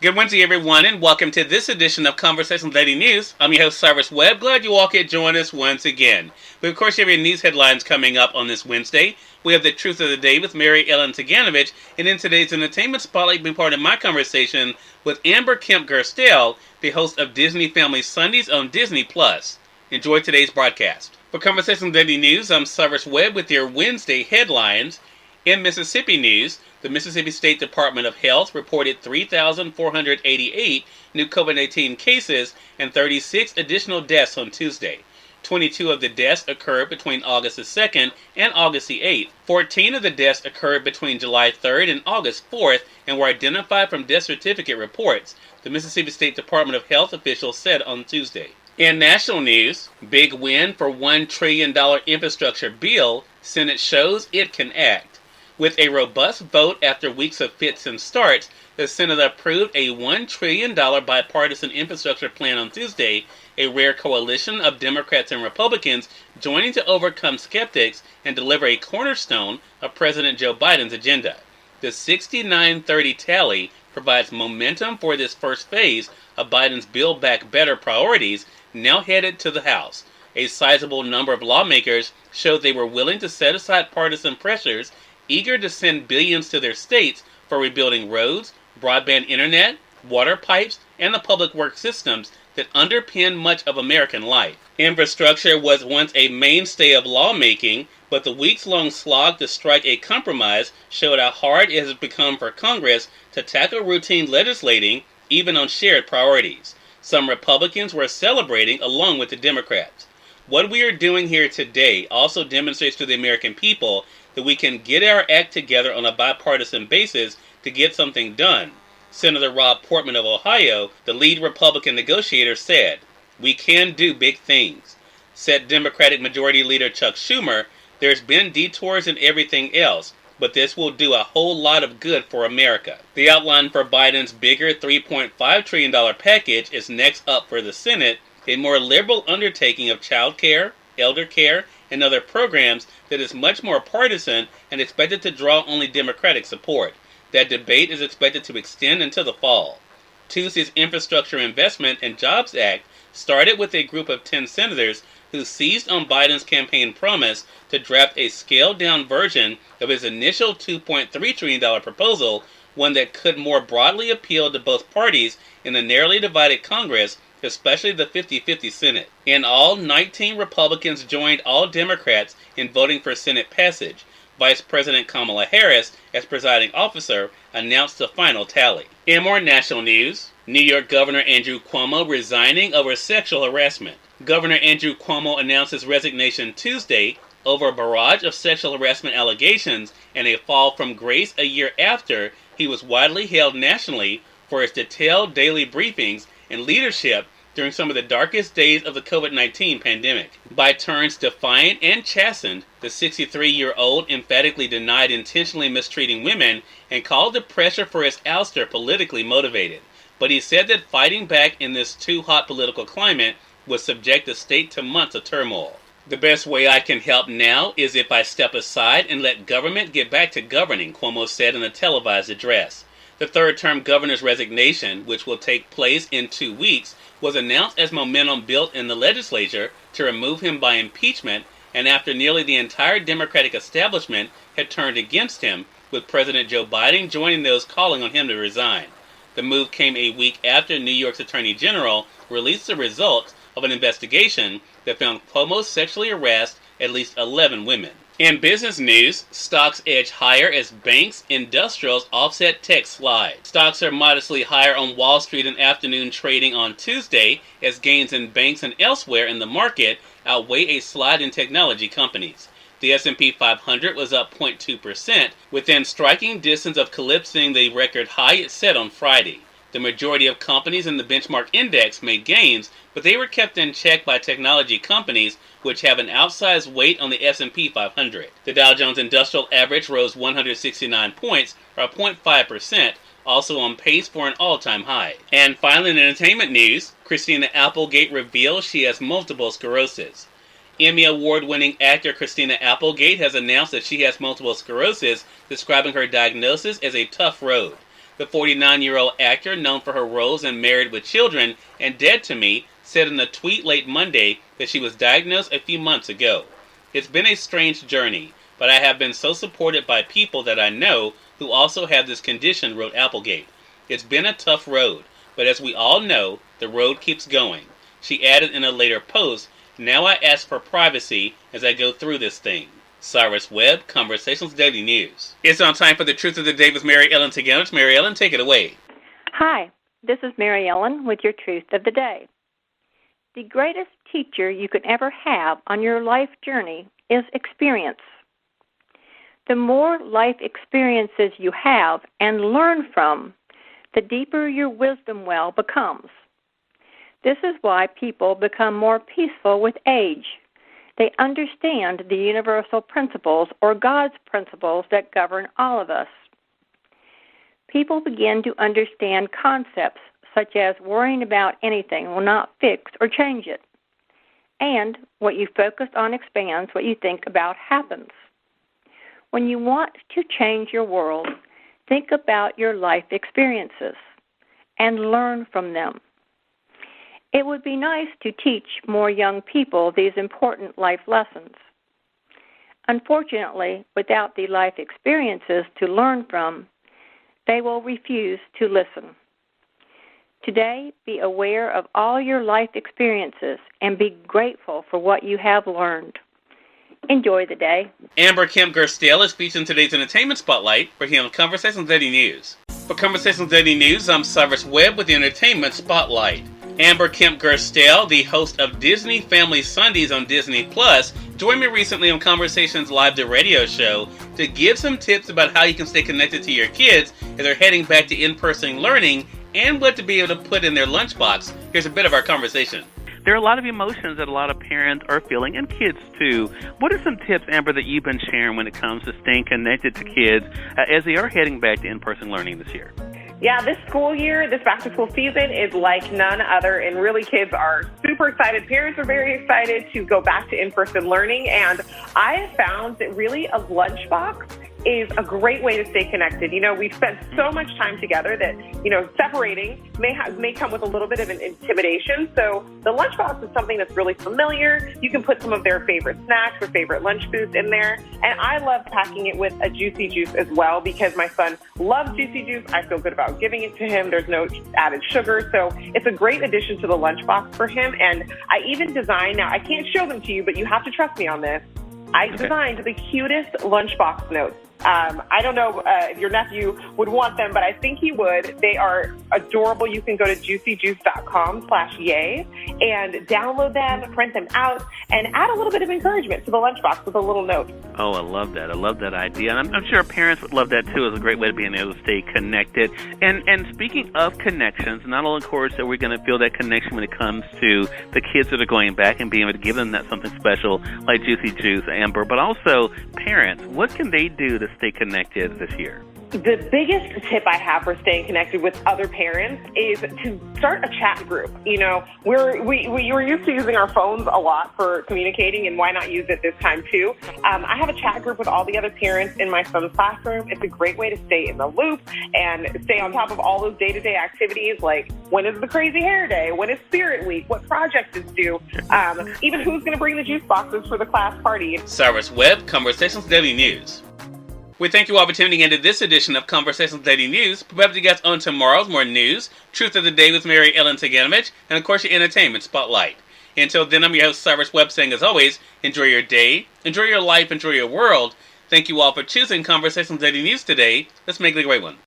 Good Wednesday, everyone, and welcome to this edition of Conversations Daily News. I'm your host, Cyrus Webb. Glad you all could join us once again. But of course, you have your news headlines coming up on this Wednesday. We have the Truth of the Day with Mary Ellen Taganovich, and in today's Entertainment Spotlight, being part of my conversation with Amber Kemp Gerstel, the host of Disney Family Sundays on Disney+. Enjoy today's broadcast. For Conversations Daily News, I'm Cyrus Webb with your Wednesday headlines. In Mississippi news, the Mississippi State Department of Health reported 3,488 new COVID-19 cases and 36 additional deaths on Tuesday. 22 of the deaths occurred between August the 2nd and August the 8th. 14 of the deaths occurred between July 3rd and August 4th and were identified from death certificate reports, the Mississippi State Department of Health officials said on Tuesday. In national news, big win for $1 trillion infrastructure bill, Senate shows it can act. With a robust vote after weeks of fits and starts, the Senate approved a $1 trillion bipartisan infrastructure plan on Tuesday, a rare coalition of Democrats and Republicans joining to overcome skeptics and deliver a cornerstone of President Joe Biden's agenda. The 69-30 tally provides momentum for this first phase of Biden's Build Back Better priorities, now headed to the House. A sizable number of lawmakers showed they were willing to set aside partisan pressures, eager to send billions to their states for rebuilding roads, broadband internet, water pipes, and the public works systems that underpin much of American life. Infrastructure was once a mainstay of lawmaking, but the weeks-long slog to strike a compromise showed how hard it has become for Congress to tackle routine legislating, even on shared priorities. Some Republicans were celebrating along with the Democrats. What we are doing here today also demonstrates to the American people that we can get our act together on a bipartisan basis to get something done. Senator Rob Portman of Ohio, the lead Republican negotiator, said, "We can do big things." Said Democratic Majority Leader Chuck Schumer, "There's been detours and everything else, but this will do a whole lot of good for America." The outline for Biden's bigger $3.5 trillion package is next up for the Senate, a more liberal undertaking of child care, elder care, and other programs that is much more partisan and expected to draw only Democratic support. That debate is expected to extend until the fall. Tuesday's Infrastructure Investment and Jobs Act started with a group of 10 senators who seized on Biden's campaign promise to draft a scaled-down version of his initial $2.3 trillion proposal, one that could more broadly appeal to both parties in a narrowly divided Congress, especially the 50-50 Senate. In all, 19 Republicans joined all Democrats in voting for Senate passage. Vice President Kamala Harris, as presiding officer, announced the final tally. In more national news, New York Governor Andrew Cuomo resigning over sexual harassment. Governor Andrew Cuomo announced his resignation Tuesday over a barrage of sexual harassment allegations and a fall from grace a year after he was widely hailed nationally for his detailed daily briefings and leadership during some of the darkest days of the COVID-19 pandemic. By turns defiant and chastened, the 63-year-old emphatically denied intentionally mistreating women and called the pressure for his ouster politically motivated. But he said that fighting back in this too-hot political climate would subject the state to months of turmoil. "The best way I can help now is if I step aside and let government get back to governing," Cuomo said in a televised address. The third-term governor's resignation, which will take place in 2 weeks, was announced as momentum built in the legislature to remove him by impeachment, and after nearly the entire Democratic establishment had turned against him, with President Joe Biden joining those calling on him to resign. The move came a week after New York's Attorney General released the results of an investigation that found Cuomo sexually harassed at least 11 women. In business news, stocks edge higher as banks, industrials offset tech slide. Stocks are modestly higher on Wall Street in afternoon trading on Tuesday as gains in banks and elsewhere in the market outweigh a slide in technology companies. The S&P 500 was up 0.2%, within striking distance of eclipsing the record high it set on Friday. The majority of companies in the benchmark index made gains, but they were kept in check by technology companies, which have an outsized weight on the S&P 500. The Dow Jones Industrial Average rose 169 points, or 0.5%, also on pace for an all-time high. And finally, in entertainment news, Christina Applegate reveals she has multiple sclerosis. Emmy Award-winning actor Christina Applegate has announced that she has multiple sclerosis, describing her diagnosis as a tough road. The 49-year-old actor, known for her roles in Married with Children and Dead to Me, said in a tweet late Monday that she was diagnosed a few months ago. "It's been a strange journey, but I have been so supported by people that I know who also have this condition," wrote Applegate. "It's been a tough road, but as we all know, the road keeps going." She added in a later post, "Now I ask for privacy as I go through this thing." Cyrus Webb, Conversations Daily News. It's on time for the Truth of the Day with Mary Ellen Teganich. Mary Ellen, take it away. Hi, this is Mary Ellen with your Truth of the Day. The greatest teacher you could ever have on your life journey is experience. The more life experiences you have and learn from, the deeper your wisdom well becomes. This is why people become more peaceful with age. They understand the universal principles or God's principles that govern all of us. People begin to understand concepts such as worrying about anything will not fix or change it. And what you focus on expands, what you think about happens. When you want to change your world, think about your life experiences and learn from them. It would be nice to teach more young people these important life lessons. Unfortunately, without the life experiences to learn from, they will refuse to listen. Today, be aware of all your life experiences and be grateful for what you have learned. Enjoy the day. Amber Kemp Gerstel is featured in today's Entertainment Spotlight for here on Conversations Daily News. For Conversations Daily News, I'm Cyrus Webb with the Entertainment Spotlight. Amber Kemp Gerstel, the host of Disney Family Sundays on Disney Plus, joined me recently on Conversations Live, the radio show, to give some tips about how you can stay connected to your kids as they're heading back to in-person learning and what to be able to put in their lunchbox. Here's a bit of our conversation. There are a lot of emotions that a lot of parents are feeling, and kids too. What are some tips, Amber, that you've been sharing when it comes to staying connected to kids as they are heading back to in-person learning this year? Yeah, this school year, this back-to-school season is like none other, and really kids are super excited. Parents are very excited to go back to in-person learning, and I have found that really a lunchbox is a great way to stay connected. You know, we've spent so much time together that, you know, separating may come with a little bit of an intimidation. So the lunchbox is something that's really familiar. You can put some of their favorite snacks or favorite lunch foods in there. And I love packing it with a Juicy Juice as well because my son loves Juicy Juice. I feel good about giving it to him. There's no added sugar. So it's a great addition to the lunchbox for him. And I even designed, now I can't show them to you, but you have to trust me on this. I designed the cutest lunchbox notes. I don't know if your nephew would want them, but I think he would. They are adorable. You can go to juicyjuice.com/yay and download them, print them out, and add a little bit of encouragement to the lunchbox with a little note. Oh, I love that. I love that idea. And I'm sure parents would love that, too. It's a great way to be able to stay connected. And speaking of connections, not only, of course, that we're going to feel that connection when it comes to the kids that are going back and being able to give them that something special like Juicy Juice, Amber, but also parents. What can they do to stay connected this year? The biggest tip I have for staying connected with other parents is to start a chat group. You know, we're used to using our phones a lot for communicating, and why not use it this time too? I have a chat group with all the other parents in my son's classroom. It's a great way to stay in the loop and stay on top of all those day-to-day activities, like when is the crazy hair day, when is Spirit Week, what project is due, even who's going to bring the juice boxes for the class party. Cyrus Webb, Conversations Daily News. We thank you all for tuning into this edition of Conversations Daily News. Prepare to get on tomorrow's more news, Truth of the Day with Mary Ellen Teganich, and of course your Entertainment Spotlight. Until then, I'm your host, Cyrus Webb, saying as always, enjoy your day, enjoy your life, enjoy your world. Thank you all for choosing Conversations Daily News today. Let's make it a great one.